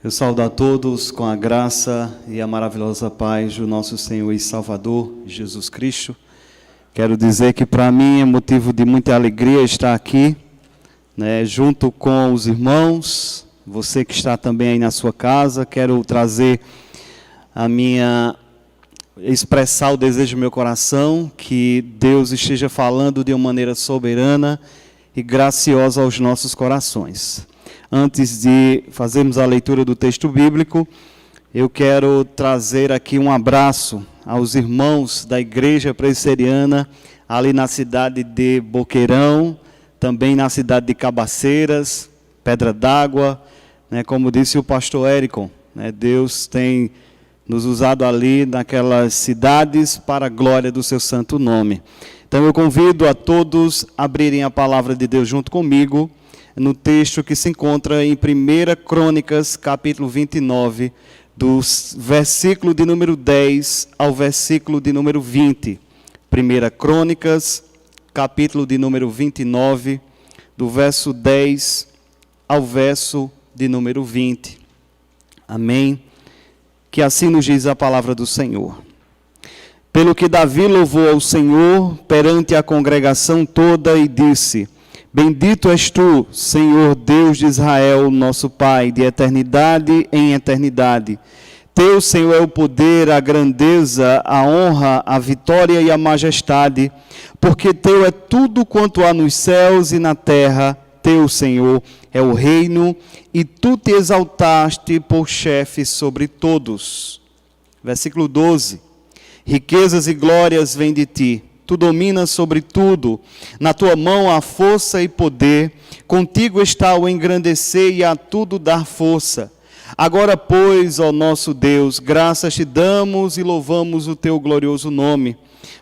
Eu saúdo a todos com a graça e a maravilhosa paz do nosso Senhor e Salvador, Jesus Cristo. Quero dizer que para mim é motivo de muita alegria estar aqui, junto com os irmãos, você que está também aí na sua casa. Quero trazer expressar o desejo do meu coração, que Deus esteja falando de uma maneira soberana e graciosa aos nossos corações. Antes de fazermos a leitura do texto bíblico, eu quero trazer aqui um abraço aos irmãos da Igreja Presbiteriana, ali na cidade de Boqueirão, também na cidade de Cabaceiras, Pedra d'Água, como disse o pastor Érico, Deus tem nos usado ali naquelas cidades para a glória do seu santo nome. Então eu convido a todos a abrirem a palavra de Deus junto comigo, no texto que se encontra em 1 Crônicas, capítulo 29, do versículo de número 10 ao versículo de número 20. 1 Crônicas, capítulo de número 29, do verso 10 ao verso de número 20. Amém? Que assim nos diz a palavra do Senhor. Pelo que Davi louvou ao Senhor perante a congregação toda e disse: Bendito és tu, Senhor Deus de Israel, nosso Pai, de eternidade em eternidade. Teu, Senhor, é o poder, a grandeza, a honra, a vitória e a majestade, porque teu é tudo quanto há nos céus e na terra. Teu, Senhor, é o reino, e tu te exaltaste por chefe sobre todos. Versículo 12. Riquezas e glórias vêm de ti. Tu dominas sobre tudo, na tua mão há força e poder, contigo está o engrandecer e a tudo dar força. Agora, pois, ó nosso Deus, graças te damos e louvamos o teu glorioso nome,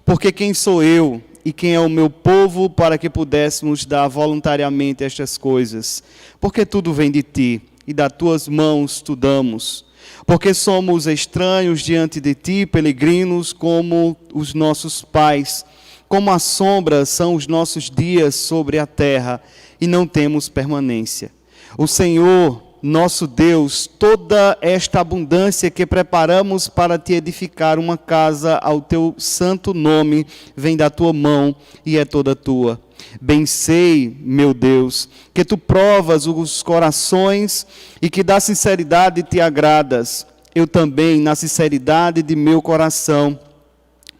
porque quem sou eu e quem é o meu povo para que pudéssemos dar voluntariamente estas coisas? Porque tudo vem de ti e das tuas mãos tu damos. Porque somos estranhos diante de ti, peregrinos como os nossos pais. Como a sombra são os nossos dias sobre a terra, e não temos permanência. O Senhor, nosso Deus, toda esta abundância que preparamos para te edificar uma casa ao teu santo nome, vem da tua mão e é toda tua. Bem sei, meu Deus, que tu provas os corações e que da sinceridade te agradas. Eu também, na sinceridade de meu coração,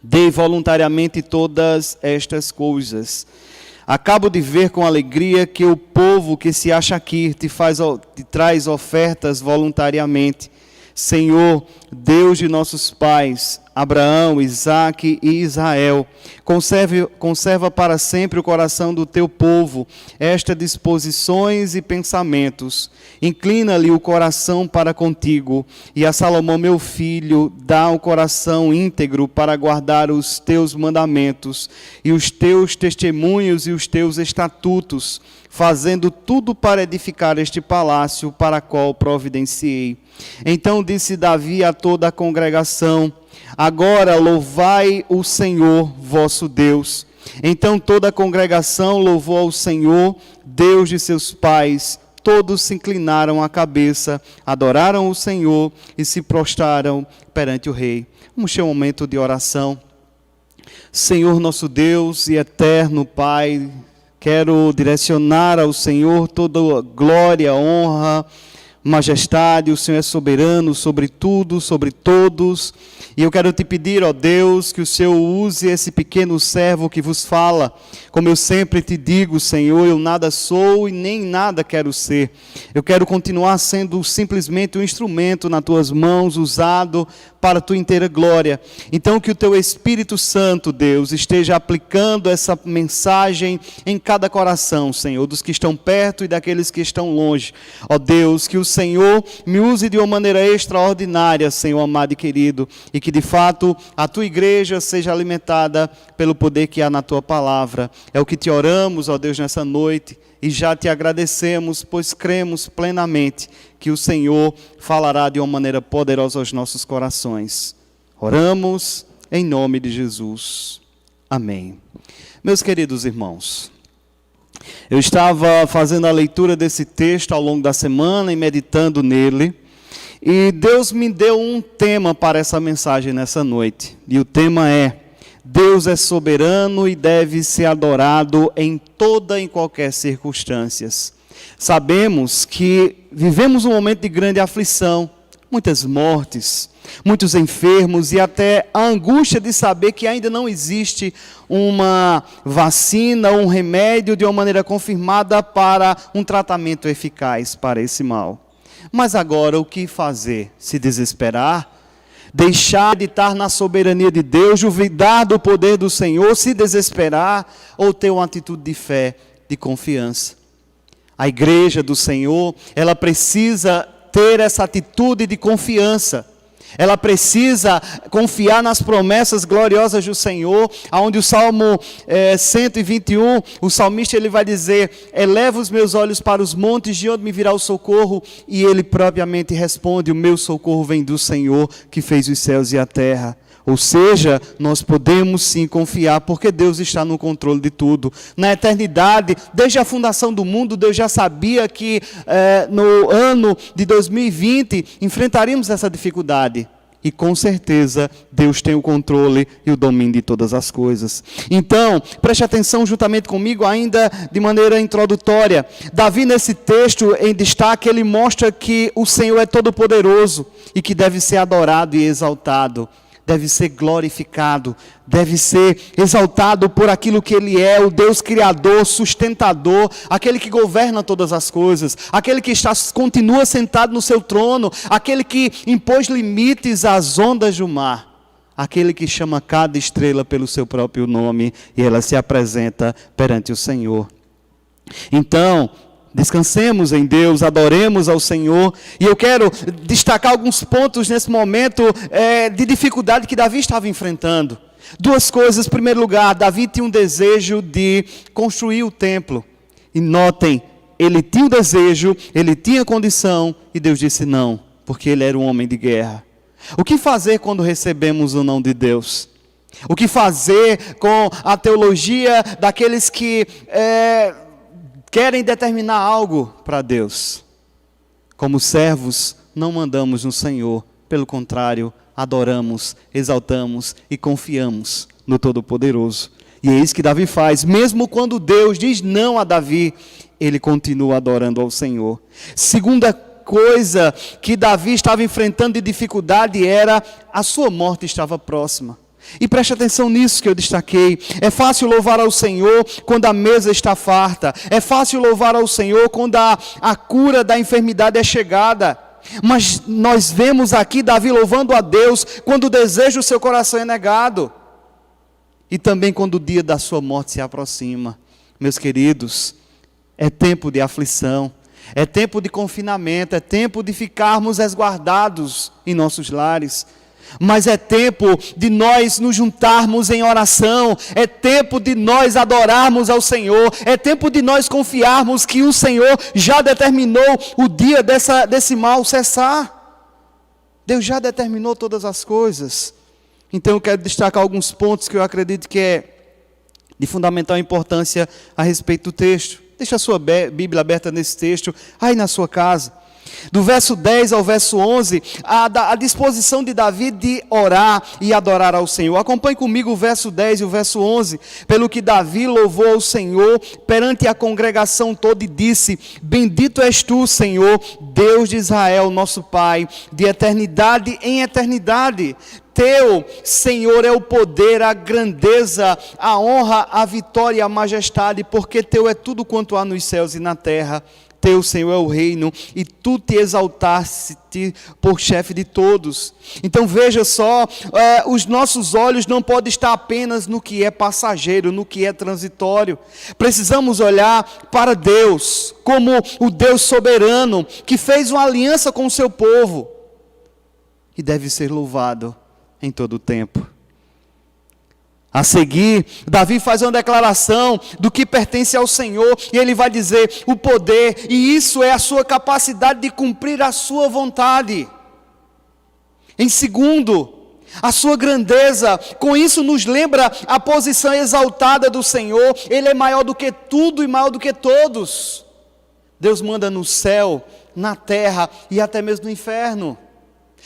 dei voluntariamente todas estas coisas. Acabo de ver com alegria que o povo que se acha aqui te traz ofertas voluntariamente. Senhor, Deus de nossos pais, Abraão, Isaque e Israel, conserva para sempre o coração do teu povo, estas disposições e pensamentos. Inclina-lhe o coração para contigo, e a Salomão, meu filho, dá o coração íntegro para guardar os teus mandamentos, e os teus testemunhos e os teus estatutos, fazendo tudo para edificar este palácio para o qual providenciei. Então disse Davi a toda a congregação: Agora louvai o Senhor vosso Deus. Então toda a congregação louvou ao Senhor, Deus de seus pais. Todos se inclinaram a cabeça, adoraram o Senhor e se prostraram perante o rei. Vamos ter um momento de oração. Senhor nosso Deus e eterno Pai, quero direcionar ao Senhor toda glória, honra, majestade. O Senhor é soberano sobre tudo, sobre todos. E eu quero te pedir, ó Deus, que o Senhor use esse pequeno servo que vos fala. Como eu sempre te digo, Senhor, eu nada sou e nem nada quero ser. Eu quero continuar sendo simplesmente um instrumento nas tuas mãos, usado para a tua inteira glória. Então que o teu Espírito Santo, Deus, esteja aplicando essa mensagem em cada coração, Senhor, dos que estão perto e daqueles que estão longe. Ó Deus, que o Senhor me use de uma maneira extraordinária, Senhor amado e querido, e que de fato a tua igreja seja alimentada pelo poder que há na tua palavra. É o que te oramos, ó Deus, nessa noite, e já te agradecemos, pois cremos plenamente que o Senhor falará de uma maneira poderosa aos nossos corações. Oramos em nome de Jesus. Amém. Meus queridos irmãos, eu estava fazendo a leitura desse texto ao longo da semana e meditando nele, E Deus me deu um tema para essa mensagem nessa noite. E o tema é: Deus é soberano e deve ser adorado em toda e qualquer circunstâncias. Sabemos que vivemos um momento de grande aflição, muitas mortes, muitos enfermos e até a angústia de saber que ainda não existe uma vacina ou um remédio de uma maneira confirmada para um tratamento eficaz para esse mal. Mas agora o que fazer? Se desesperar? Deixar de estar na soberania de Deus, duvidar do poder do Senhor, se desesperar? Ou ter uma atitude de fé, de confiança? A igreja do Senhor, ela precisa ter essa atitude de confiança. Ela precisa confiar nas promessas gloriosas do Senhor, onde o Salmo 121, o salmista ele vai dizer: eleva os meus olhos para os montes, de onde me virá o socorro? E ele propriamente responde: o meu socorro vem do Senhor, que fez os céus e a terra. Ou seja, nós podemos sim confiar, porque Deus está no controle de tudo. Na eternidade, desde a fundação do mundo, Deus já sabia que no ano de 2020 enfrentaríamos essa dificuldade. E com certeza Deus tem o controle e o domínio de todas as coisas. Então, preste atenção juntamente comigo, ainda de maneira introdutória. Davi, nesse texto em destaque, ele mostra que o Senhor é todo-poderoso e que deve ser adorado e exaltado. Deve ser glorificado, deve ser exaltado por aquilo que Ele é, o Deus Criador, sustentador, aquele que governa todas as coisas, aquele que continua sentado no seu trono, aquele que impôs limites às ondas do mar, aquele que chama cada estrela pelo seu próprio nome e ela se apresenta perante o Senhor. Então, descansemos em Deus, adoremos ao Senhor. E eu quero destacar alguns pontos nesse momento de dificuldade que Davi estava enfrentando. Duas coisas. Em primeiro lugar, Davi tinha um desejo de construir o templo. E notem, ele tinha o desejo, ele tinha condição, e Deus disse não, porque ele era um homem de guerra. O que fazer quando recebemos o não de Deus? O que fazer com a teologia daqueles que querem determinar algo para Deus? Como servos, não mandamos no Senhor. Pelo contrário, adoramos, exaltamos e confiamos no Todo-Poderoso. E é isso que Davi faz. Mesmo quando Deus diz não a Davi, ele continua adorando ao Senhor. Segunda coisa que Davi estava enfrentando de dificuldade era a sua morte estava próxima. E preste atenção nisso que eu destaquei. É fácil louvar ao Senhor quando a mesa está farta. É fácil louvar ao Senhor quando a cura da enfermidade é chegada. Mas nós vemos aqui Davi louvando a Deus quando o desejo do seu coração é negado. E também quando o dia da sua morte se aproxima. Meus queridos, é tempo de aflição. É tempo de confinamento. É tempo de ficarmos resguardados em nossos lares. Mas é tempo de nós nos juntarmos em oração, é tempo de nós adorarmos ao Senhor, é tempo de nós confiarmos que o Senhor já determinou o dia desse mal cessar. Deus já determinou todas as coisas. Então eu quero destacar alguns pontos que eu acredito que é de fundamental importância a respeito do texto. Deixa a sua Bíblia aberta nesse texto, aí na sua casa. Do verso 10 ao verso 11, a disposição de Davi de orar e adorar ao Senhor. Acompanhe comigo o verso 10 e o verso 11. Pelo que Davi louvou ao Senhor perante a congregação toda e disse: bendito és tu, Senhor, Deus de Israel, nosso Pai, de eternidade em eternidade. Teu, Senhor, é o poder, a grandeza, a honra, a vitória e a majestade, porque teu é tudo quanto há nos céus e na terra. Teu, Senhor, é o reino, e tu te exaltaste por chefe de todos. Então veja só, os nossos olhos não podem estar apenas no que é passageiro, no que é transitório. Precisamos olhar para Deus, como o Deus soberano, que fez uma aliança com o seu povo, e deve ser louvado em todo o tempo. A seguir, Davi faz uma declaração do que pertence ao Senhor, e ele vai dizer o poder, e isso é a sua capacidade de cumprir a sua vontade. Em segundo, a sua grandeza. Com isso nos lembra a posição exaltada do Senhor. Ele é maior do que tudo e maior do que todos. Deus manda no céu, na terra e até mesmo no inferno.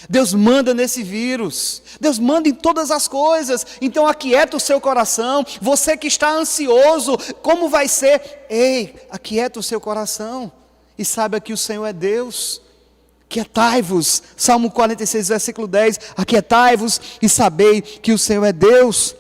Deus manda nesse vírus, Deus manda em todas as coisas. Então aquieta o seu coração. Você que está ansioso, como vai ser? Ei, aquieta o seu coração e saiba que o Senhor é Deus. Aquietai-vos, Salmo 46, versículo 10, aquietai-vos e sabei que o Senhor é Deus.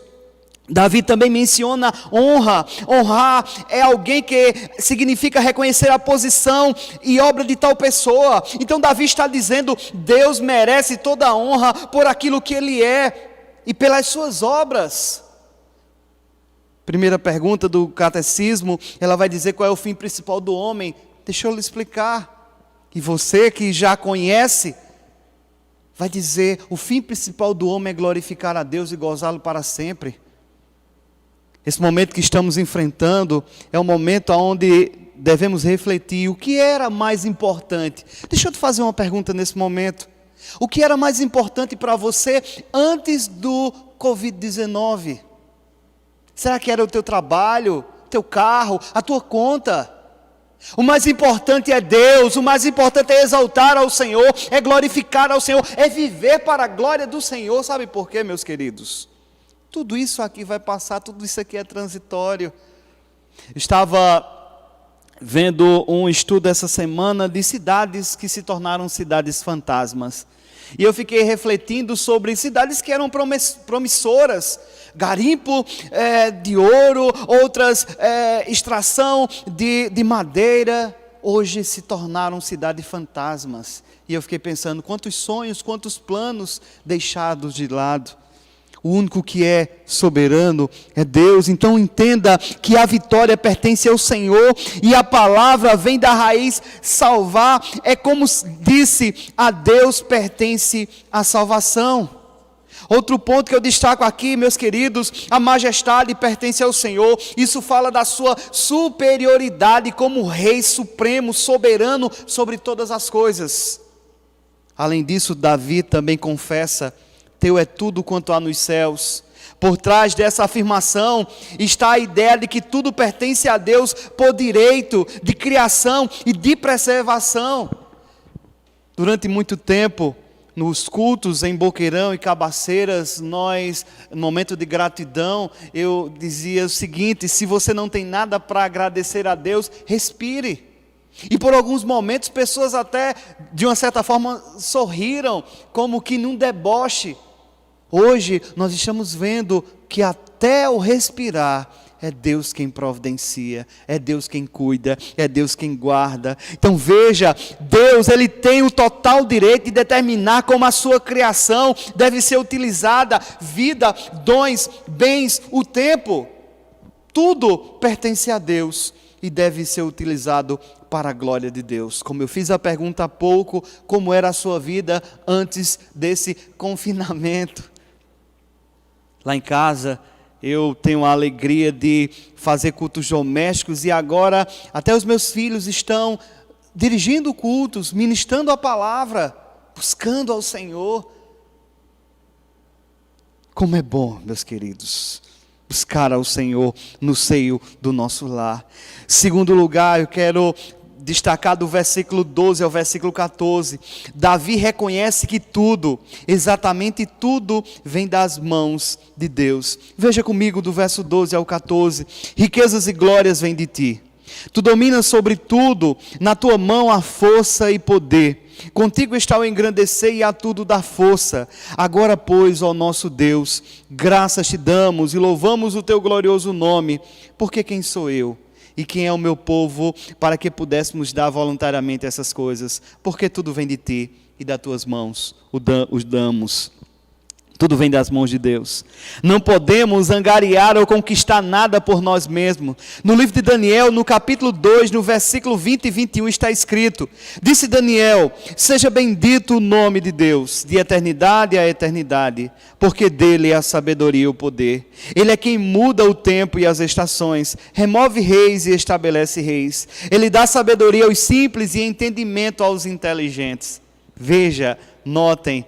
Davi também menciona honra. Honrar é alguém que significa reconhecer a posição e obra de tal pessoa. Então Davi está dizendo, Deus merece toda a honra por aquilo que Ele é e pelas suas obras. Primeira pergunta do catecismo, ela vai dizer qual é o fim principal do homem. Deixa eu lhe explicar. E você que já conhece, vai dizer, o fim principal do homem é glorificar a Deus e gozá-lo para sempre. Esse momento que estamos enfrentando é um momento onde devemos refletir o que era mais importante. Deixa eu te fazer uma pergunta nesse momento. O que era mais importante para você antes do Covid-19? Será que era o teu trabalho, teu carro, a tua conta? O mais importante é Deus, o mais importante é exaltar ao Senhor, é glorificar ao Senhor, é viver para a glória do Senhor. Sabe por quê, meus queridos? Tudo isso aqui vai passar, tudo isso aqui é transitório. Estava vendo um estudo essa semana de cidades que se tornaram cidades fantasmas. E eu fiquei refletindo sobre cidades que eram promissoras. Garimpo de ouro, outras extração de madeira. Hoje se tornaram cidades fantasmas. E eu fiquei pensando, quantos sonhos, quantos planos deixados de lado. O único que é soberano é Deus. Então entenda que a vitória pertence ao Senhor. E a palavra vem da raiz salvar. É como disse, a Deus pertence a salvação. Outro ponto que eu destaco aqui, meus queridos, a majestade pertence ao Senhor. Isso fala da sua superioridade como Rei supremo, soberano sobre todas as coisas. Além disso, Davi também confessa, teu é tudo quanto há nos céus. Por trás dessa afirmação está a ideia de que tudo pertence a Deus por direito de criação e de preservação. Durante muito tempo, nos cultos em Boqueirão e Cabaceiras, nós, no momento de gratidão, eu dizia o seguinte, se você não tem nada para agradecer a Deus, respire. E por alguns momentos, pessoas até, de uma certa forma, sorriram, como que num deboche. Hoje, nós estamos vendo que até o respirar, é Deus quem providencia, é Deus quem cuida, é Deus quem guarda. Então veja, Deus, Ele tem o total direito de determinar como a sua criação deve ser utilizada, vida, dons, bens, o tempo. Tudo pertence a Deus e deve ser utilizado para a glória de Deus. Como eu fiz a pergunta há pouco, como era a sua vida antes desse confinamento? Lá em casa, eu tenho a alegria de fazer cultos domésticos e agora até os meus filhos estão dirigindo cultos, ministrando a palavra, buscando ao Senhor. Como é bom, meus queridos, buscar ao Senhor no seio do nosso lar. Segundo lugar, eu quero destacar do versículo 12 ao versículo 14, Davi reconhece que tudo, exatamente tudo, vem das mãos de Deus. Veja comigo do verso 12 ao 14, riquezas e glórias vêm de ti, tu dominas sobre tudo, na tua mão há força e poder, contigo está o engrandecer e a tudo dar força. Agora pois, ó nosso Deus, graças te damos e louvamos o teu glorioso nome, porque quem sou eu? E quem é o meu povo, para que pudéssemos dar voluntariamente essas coisas? Porque tudo vem de ti e das tuas mãos os damos. Tudo vem das mãos de Deus. Não podemos angariar ou conquistar nada por nós mesmos. No livro de Daniel, no capítulo 2, no versículo 20 e 21, está escrito: disse Daniel, seja bendito o nome de Deus, de eternidade a eternidade, porque dele é a sabedoria e o poder. Ele é quem muda o tempo e as estações, remove reis e estabelece reis. Ele dá sabedoria aos simples e entendimento aos inteligentes. Veja, notem,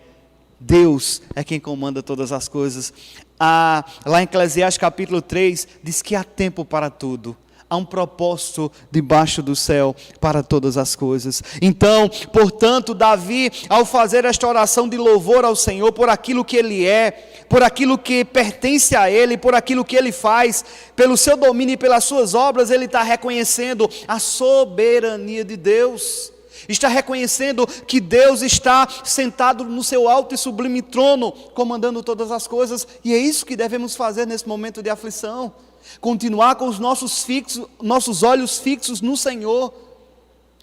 Deus é quem comanda todas as coisas. Lá em Eclesiastes capítulo 3, diz que há tempo para tudo. Há um propósito debaixo do céu para todas as coisas. Então, portanto, Davi, ao fazer esta oração de louvor ao Senhor por aquilo que Ele é, por aquilo que pertence a Ele, por aquilo que Ele faz, pelo seu domínio e pelas suas obras, ele está reconhecendo a soberania de Deus. Está reconhecendo que Deus está sentado no seu alto e sublime trono, comandando todas as coisas. E é isso que devemos fazer nesse momento de aflição. Continuar com os nossos olhos fixos no Senhor.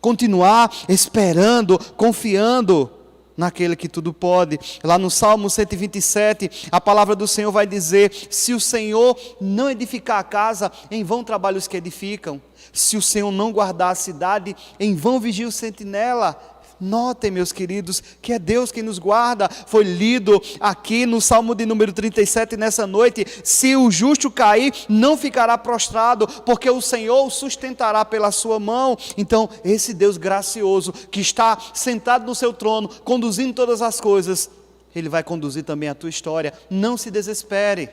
Continuar esperando, confiando naquele que tudo pode. Lá no Salmo 127, a palavra do Senhor vai dizer: se o Senhor não edificar a casa, em vão trabalham os que edificam. Se o Senhor não guardar a cidade, em vão vigia o sentinela. Notem, meus queridos, que é Deus quem nos guarda. Foi lido aqui no Salmo de número 37 nessa noite: se o justo cair, não ficará prostrado, porque o Senhor o sustentará pela sua mão. Então, esse Deus gracioso, que está sentado no seu trono, conduzindo todas as coisas, Ele vai conduzir também a tua história. Não se desespere,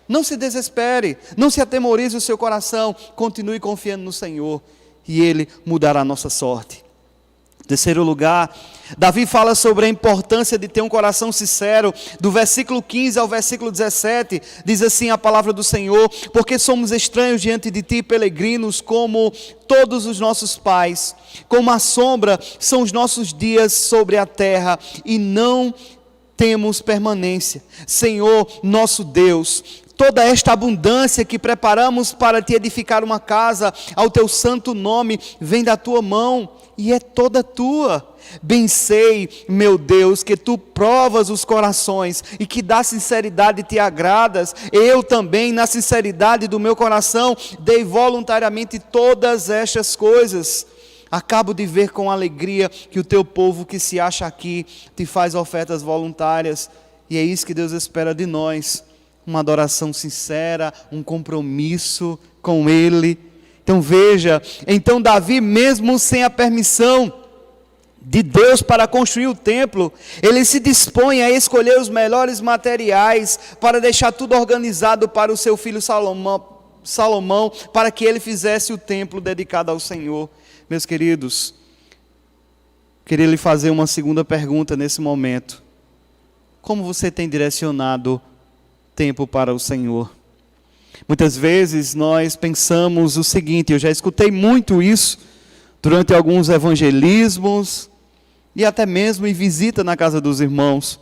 não se desespere, não se atemorize o seu coração, continue confiando no Senhor, e Ele mudará a nossa sorte. Terceiro lugar, Davi fala sobre a importância de ter um coração sincero. Do versículo 15 ao versículo 17, diz assim a palavra do Senhor: porque somos estranhos diante de ti, peregrinos, como todos os nossos pais. Como a sombra são os nossos dias sobre a terra, e não temos permanência. Senhor, nosso Deus, toda esta abundância que preparamos para te edificar uma casa ao teu santo nome, vem da tua mão, e é toda tua. Bem sei, meu Deus, que tu provas os corações, e que da sinceridade te agradas. Eu também, na sinceridade do meu coração, dei voluntariamente todas estas coisas. Acabo de ver com alegria que o teu povo que se acha aqui te faz ofertas voluntárias, e é isso que Deus espera de nós: uma adoração sincera, um compromisso com Ele. Então veja, então Davi, mesmo sem a permissão de Deus para construir o templo, ele se dispõe a escolher os melhores materiais para deixar tudo organizado para o seu filho Salomão, para que ele fizesse o templo dedicado ao Senhor. Meus queridos, queria lhe fazer uma segunda pergunta nesse momento: como você tem direcionado tempo para o Senhor? Muitas vezes nós pensamos o seguinte, eu já escutei muito isso durante alguns evangelismos e até mesmo em visita na casa dos irmãos.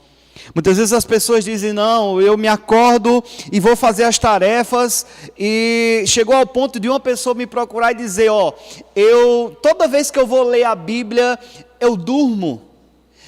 Muitas vezes as pessoas dizem: não, eu me acordo e vou fazer as tarefas, e chegou ao ponto de uma pessoa me procurar e dizer: toda vez que eu vou ler a Bíblia, eu durmo.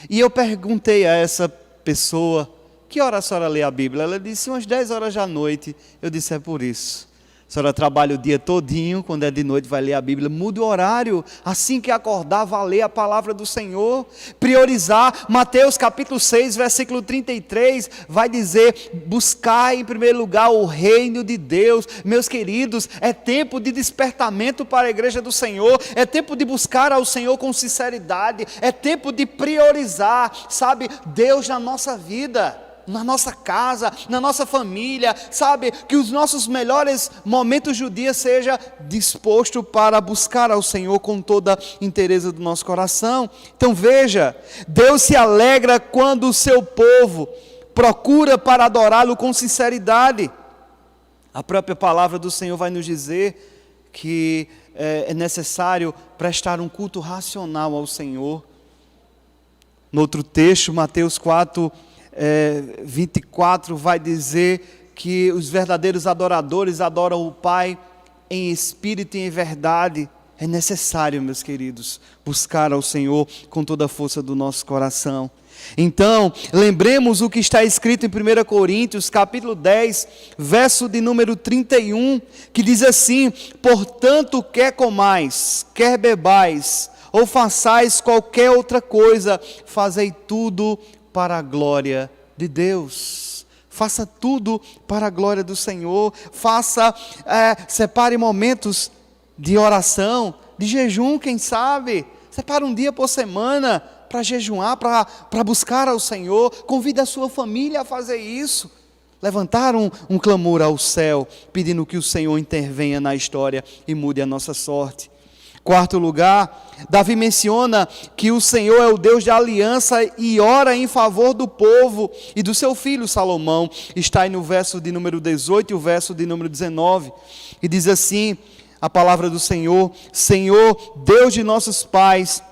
E eu perguntei a essa pessoa: que hora a senhora lê a Bíblia? Ela disse: umas 10 horas da noite. Eu disse: é por isso. A senhora trabalha o dia todinho, quando é de noite vai ler a Bíblia. Muda o horário, assim que acordar, vá ler a palavra do Senhor. Priorizar. Mateus capítulo 6, versículo 33, vai dizer: buscai em primeiro lugar o reino de Deus. Meus queridos, é tempo de despertamento para a igreja do Senhor, é tempo de buscar ao Senhor com sinceridade, é tempo de priorizar, sabe, Deus na nossa vida, na nossa casa, na nossa família, sabe, que os nossos melhores momentos do dia seja disposto para buscar ao Senhor com toda a inteireza do nosso coração. Então veja, Deus se alegra quando o seu povo procura para adorá-lo com sinceridade. A própria palavra do Senhor vai nos dizer que é necessário prestar um culto racional ao Senhor. No outro texto, Mateus 4, 24, vai dizer que os verdadeiros adoradores adoram o Pai em espírito e em verdade. É necessário, meus queridos, buscar ao Senhor com toda a força do nosso coração. Então, lembremos o que está escrito em 1 Coríntios, capítulo 10, verso de número 31, que diz assim: portanto, quer comais, quer bebais, ou façais qualquer outra coisa, fazei tudo para a glória de Deus. Faça tudo para a glória do Senhor. Separe momentos de oração, de jejum, quem sabe. Separe um dia por semana para jejuar, para buscar ao Senhor. Convide a sua família a fazer isso. levantaram um clamor ao céu, pedindo que o Senhor intervenha na história e mude a nossa sorte. Quarto lugar, Davi menciona que o Senhor é o Deus de aliança e ora em favor do povo e do seu filho Salomão. Está aí no verso de número 18 e o verso de número 19. E diz assim a palavra do Senhor: Senhor, Deus de nossos pais,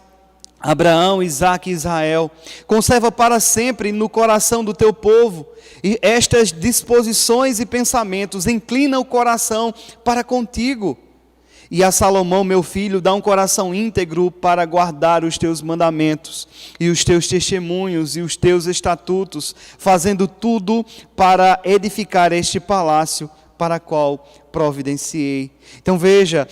Abraão, Isaque e Israel, conserva para sempre no coração do teu povo e estas disposições e pensamentos, inclina o coração para contigo. E a Salomão, meu filho, dá um coração íntegro para guardar os teus mandamentos e os teus testemunhos e os teus estatutos, fazendo tudo para edificar este palácio para qual providenciei. Então veja,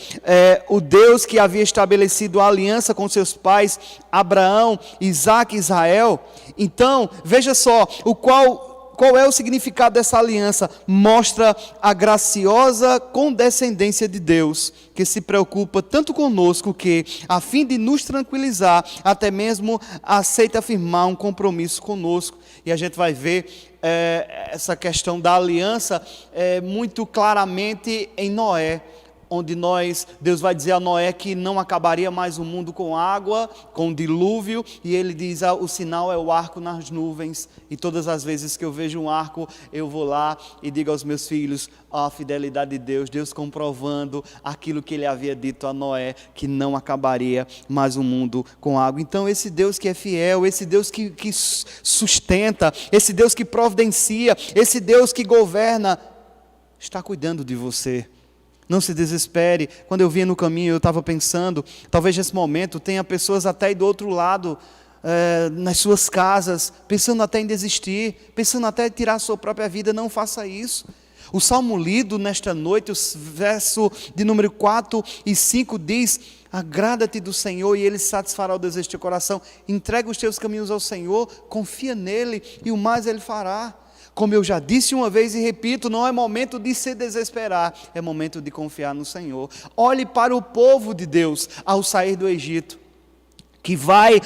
o Deus que havia estabelecido a aliança com seus pais, Abraão, Isaque e Israel. Então, veja só, qual é o significado dessa aliança? Mostra a graciosa condescendência de Deus, que se preocupa tanto conosco que, a fim de nos tranquilizar, até mesmo aceita afirmar um compromisso conosco. E a gente vai ver essa questão da aliança muito claramente em Noé, onde Deus vai dizer a Noé que não acabaria mais o mundo com água, com dilúvio, e ele diz, o sinal é o arco nas nuvens, e todas as vezes que eu vejo um arco, eu vou lá e digo aos meus filhos, a fidelidade de Deus, Deus comprovando aquilo que ele havia dito a Noé, que não acabaria mais o mundo com água. Então esse Deus que é fiel, esse Deus que sustenta, esse Deus que providencia, esse Deus que governa, está cuidando de você. Não se desespere. Quando eu vinha no caminho, eu estava pensando, talvez nesse momento tenha pessoas até aí do outro lado, nas suas casas, pensando até em desistir, pensando até em tirar a sua própria vida. Não faça isso. O salmo lido nesta noite, o verso de número 4 e 5 diz: agrada-te do Senhor e Ele satisfará o desejo do teu coração. Entrega os teus caminhos ao Senhor, confia nele e o mais Ele fará. Como eu já disse uma vez e repito, não é momento de se desesperar, é momento de confiar no Senhor. Olhe para o povo de Deus ao sair do Egito, que vai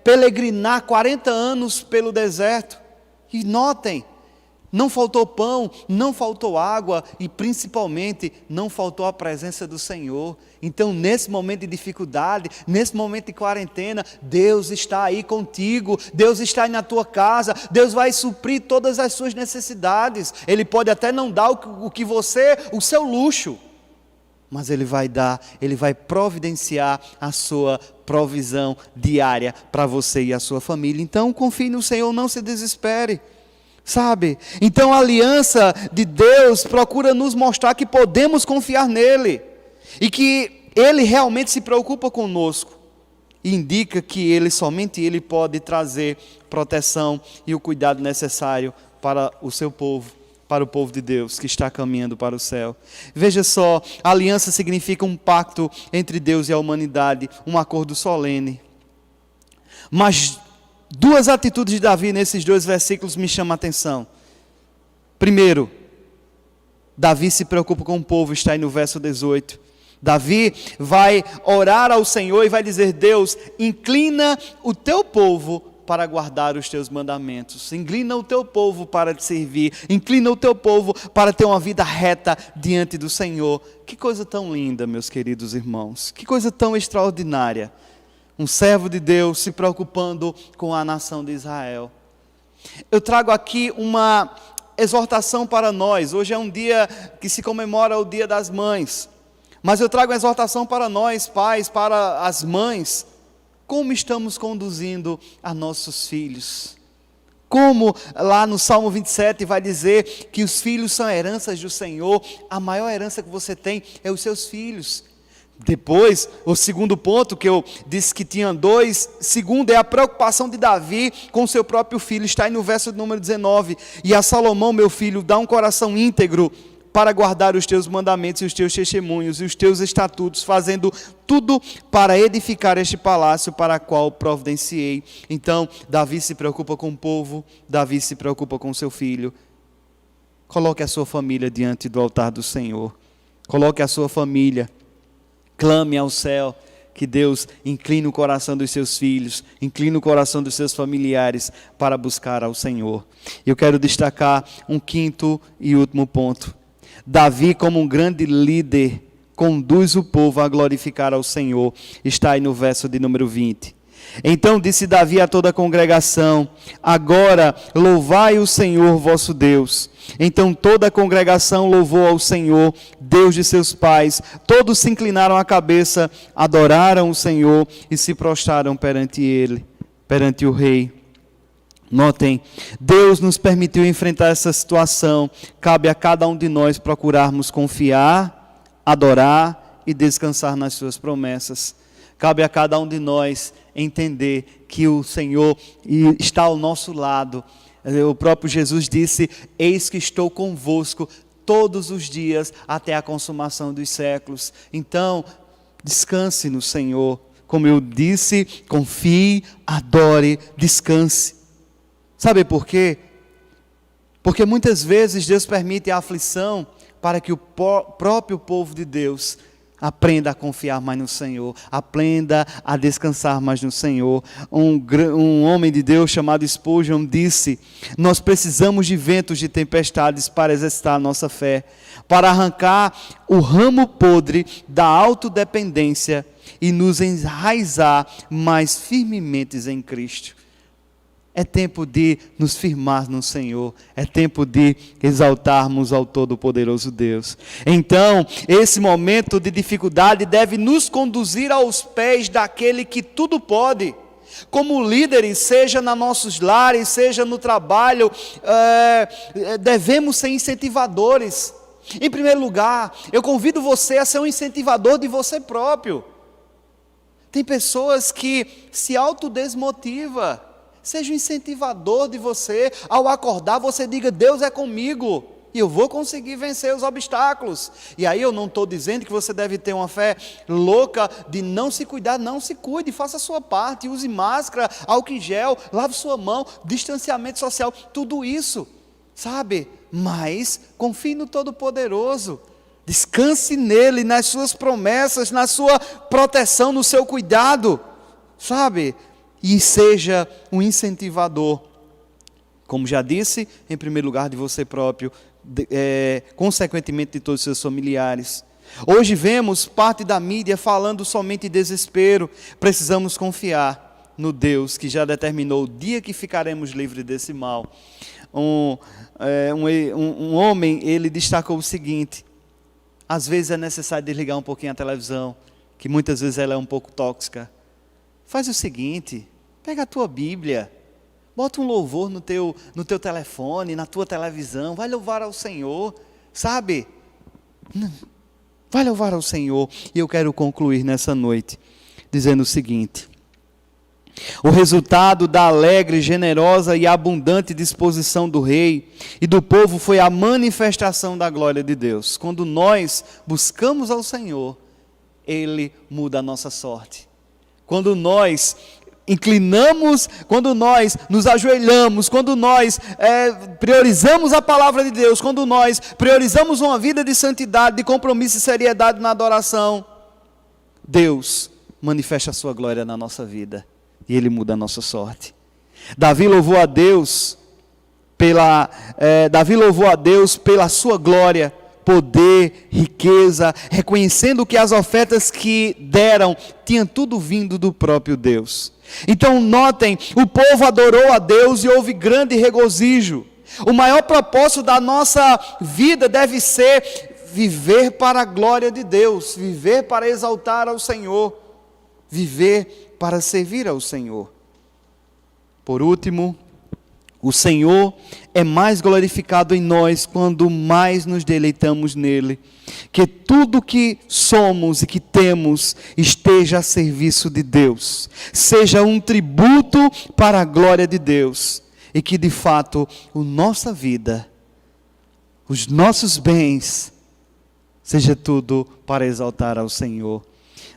peregrinar 40 anos pelo deserto. E notem, não faltou pão, não faltou água e principalmente não faltou a presença do Senhor. Então nesse momento de dificuldade, nesse momento de quarentena, Deus está aí contigo, Deus está aí na tua casa, Deus vai suprir todas as suas necessidades. Ele pode até não dar o seu luxo, mas Ele vai dar, Ele vai providenciar a sua provisão diária para você e a sua família. Então confie no Senhor, não se desespere. Sabe? Então a aliança de Deus procura nos mostrar que podemos confiar nele e que Ele realmente se preocupa conosco, e indica que somente Ele pode trazer proteção e o cuidado necessário para o seu povo, para o povo de Deus que está caminhando para o céu. Veja só, a aliança significa um pacto entre Deus e a humanidade, um acordo solene. Mas duas atitudes de Davi nesses dois versículos me chamam a atenção. Primeiro, Davi se preocupa com o povo, está aí no verso 18. Davi vai orar ao Senhor e vai dizer: Deus, inclina o teu povo para guardar os teus mandamentos, inclina o teu povo para te servir, inclina o teu povo para ter uma vida reta diante do Senhor. Que coisa tão linda, meus queridos irmãos, que coisa tão extraordinária. Um servo de Deus se preocupando com a nação de Israel. Eu trago aqui uma exortação para nós. Hoje é um dia que se comemora o Dia das Mães. Mas eu trago uma exortação para nós, pais, para as mães. Como estamos conduzindo a nossos filhos? Como lá no Salmo 27 vai dizer que os filhos são heranças do Senhor. A maior herança que você tem é os seus filhos. Depois, o segundo ponto que eu disse que tinha dois, segundo é a preocupação de Davi com seu próprio filho, está aí no verso número 19, e a Salomão, meu filho, dá um coração íntegro para guardar os teus mandamentos e os teus testemunhos e os teus estatutos, fazendo tudo para edificar este palácio para o qual providenciei. Então, Davi se preocupa com o povo, Davi se preocupa com seu filho. Coloque a sua família diante do altar do Senhor, coloque a sua família, clame ao céu, que Deus incline o coração dos seus filhos, incline o coração dos seus familiares para buscar ao Senhor. Eu quero destacar um quinto e último ponto. Davi, como um grande líder, conduz o povo a glorificar ao Senhor. Está aí no verso de número 20. Então disse Davi a toda a congregação: agora louvai o Senhor vosso Deus. Então toda a congregação louvou ao Senhor, Deus de seus pais. Todos se inclinaram a cabeça, adoraram o Senhor e se prostraram perante ele, perante o rei. Notem, Deus nos permitiu enfrentar essa situação. Cabe a cada um de nós procurarmos confiar, adorar e descansar nas suas promessas. Cabe a cada um de nós entender que o Senhor está ao nosso lado. O próprio Jesus disse: eis que estou convosco todos os dias até a consumação dos séculos. Então, descanse no Senhor. Como eu disse, confie, adore, descanse. Sabe por quê? Porque muitas vezes Deus permite a aflição para que o próprio povo de Deus aprenda a confiar mais no Senhor, aprenda a descansar mais no Senhor. Um homem de Deus chamado Spurgeon disse: nós precisamos de ventos de tempestades para exercitar a nossa fé, para arrancar o ramo podre da autodependência e nos enraizar mais firmemente em Cristo. É tempo de nos firmar no Senhor. É tempo de exaltarmos ao Todo-Poderoso Deus. Então, esse momento de dificuldade deve nos conduzir aos pés daquele que tudo pode. Como líderes, seja nos nossos lares, seja no trabalho, devemos ser incentivadores. Em primeiro lugar, eu convido você a ser um incentivador de você próprio. Tem pessoas que se autodesmotivam. Seja um incentivador de você. Ao acordar, você diga: Deus é comigo e eu vou conseguir vencer os obstáculos. E aí eu não estou dizendo que você deve ter uma fé louca de não se cuidar. Não, se cuide, faça a sua parte, use máscara, álcool em gel, lave sua mão, distanciamento social, tudo isso, sabe? Mas confie no Todo-Poderoso. Descanse nele, nas suas promessas, na sua proteção, no seu cuidado, sabe? E seja um incentivador, como já disse, em primeiro lugar de você próprio, consequentemente de todos os seus familiares. Hoje vemos parte da mídia falando somente de desespero. Precisamos confiar no Deus que já determinou o dia que ficaremos livres desse mal. Um homem, ele destacou o seguinte: às vezes é necessário desligar um pouquinho a televisão, que muitas vezes ela é um pouco tóxica. Faz o seguinte: pega a tua Bíblia, bota um louvor no teu telefone, na tua televisão, vai louvar ao Senhor, sabe? Vai louvar ao Senhor. E eu quero concluir nessa noite dizendo o seguinte: o resultado da alegre, generosa e abundante disposição do rei e do povo foi a manifestação da glória de Deus. Quando nós buscamos ao Senhor, Ele muda a nossa sorte. Quando nós inclinamos, quando nós nos ajoelhamos, quando nós priorizamos a palavra de Deus, quando nós priorizamos uma vida de santidade, de compromisso e seriedade na adoração, Deus manifesta a sua glória na nossa vida e Ele muda a nossa sorte. Davi louvou a Deus pela sua glória, poder, riqueza, reconhecendo que as ofertas que deram tinham tudo vindo do próprio Deus. Então notem, o povo adorou a Deus e houve grande regozijo. O maior propósito da nossa vida deve ser viver para a glória de Deus, viver para exaltar ao Senhor, viver para servir ao Senhor. Por último, o Senhor é mais glorificado em nós quando mais nos deleitamos nele. Que tudo que somos e que temos esteja a serviço de Deus. Seja um tributo para a glória de Deus. E que de fato a nossa vida, os nossos bens, seja tudo para exaltar ao Senhor.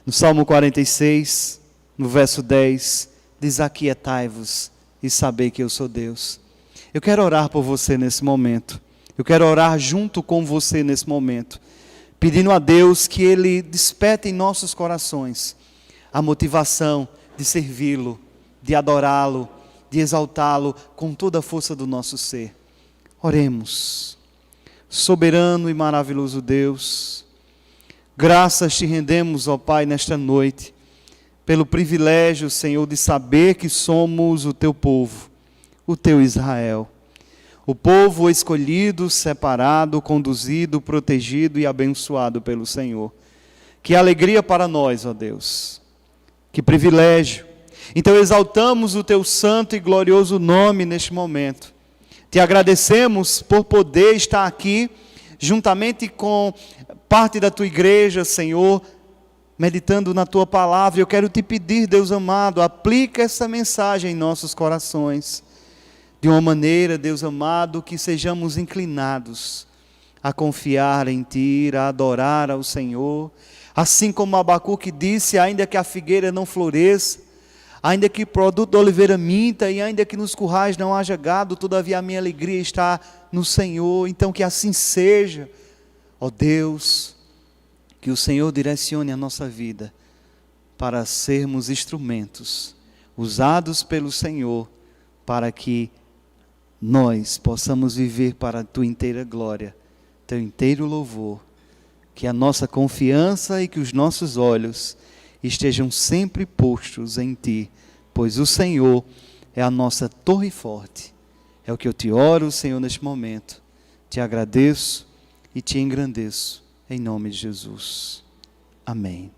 No Salmo 46, no verso 10, diz: aquietai-vos e saber que eu sou Deus. Eu quero orar por você nesse momento. Eu quero orar junto com você nesse momento, pedindo a Deus que Ele desperte em nossos corações a motivação de servi-lo, de adorá-lo, de exaltá-lo com toda a força do nosso ser. Oremos. Soberano e maravilhoso Deus, graças te rendemos, ó Pai, nesta noite, pelo privilégio, Senhor, de saber que somos o teu povo, o teu Israel. O povo escolhido, separado, conduzido, protegido e abençoado pelo Senhor. Que alegria para nós, ó Deus. Que privilégio. Então exaltamos o teu santo e glorioso nome neste momento. Te agradecemos por poder estar aqui, juntamente com parte da tua igreja, Senhor, meditando na tua palavra. Eu quero te pedir, Deus amado, aplica essa mensagem em nossos corações. De uma maneira, Deus amado, que sejamos inclinados a confiar em Ti, a adorar ao Senhor. Assim como Abacuque disse, ainda que a figueira não floresça, ainda que o produto da oliveira minta, e ainda que nos currais não haja gado, todavia a minha alegria está no Senhor. Então que assim seja, ó Deus, que o Senhor direcione a nossa vida para sermos instrumentos usados pelo Senhor, para que nós possamos viver para a tua inteira glória, teu inteiro louvor, que a nossa confiança e que os nossos olhos estejam sempre postos em ti, pois o Senhor é a nossa torre forte. É o que eu te oro, Senhor, neste momento. Te agradeço e te engrandeço, em nome de Jesus. Amém.